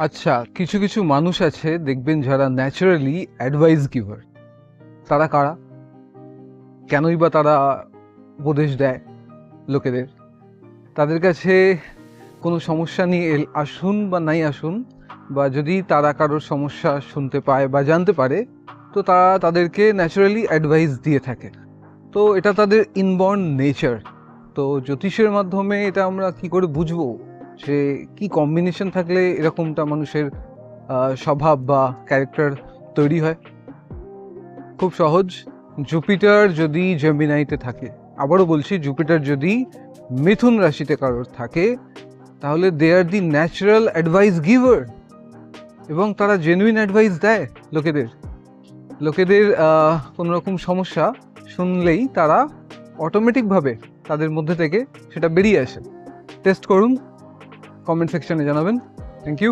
আচ্ছা, কিছু কিছু মানুষ আছে দেখবেন যারা ন্যাচারালি অ্যাডভাইস গিভার। তারা কারা? কেনই বা তারা উপদেশ দেয় লোকেদের? তাদের কাছে কোনো সমস্যা নিয়ে আসুন বা নাই আসুন, বা যদি তারা কারোর সমস্যা শুনতে পায় বা জানতে পারে, তো তারা তাদেরকে ন্যাচারালি অ্যাডভাইস দিয়ে থাকে। তো এটা তাদের ইনবর্ন নেচার। তো জ্যোতিষের মাধ্যমে এটা আমরা কি করে বুঝবো যে কি কম্বিনেশন থাকলে এরকমটা মানুষের স্বভাব বা ক্যারেক্টার তৈরি হয়? খুব সহজ। জুপিটার যদি জেমিনাইতে থাকে, আবারও বলছি, জুপিটার যদি মিথুন রাশিতে কারোর থাকে, তাহলে দে আর দি ন্যাচারাল অ্যাডভাইস গিভার, এবং তারা জেনুইন অ্যাডভাইস দেয় লোকেদের। লোকেদের কোনো রকম সমস্যা শুনলেই তারা অটোমেটিকভাবে তাদের মধ্যে থেকে সেটা বেরিয়ে আসে। টেস্ট করুন, কমেন্ট সেকশনে জানাবেন। Thank you.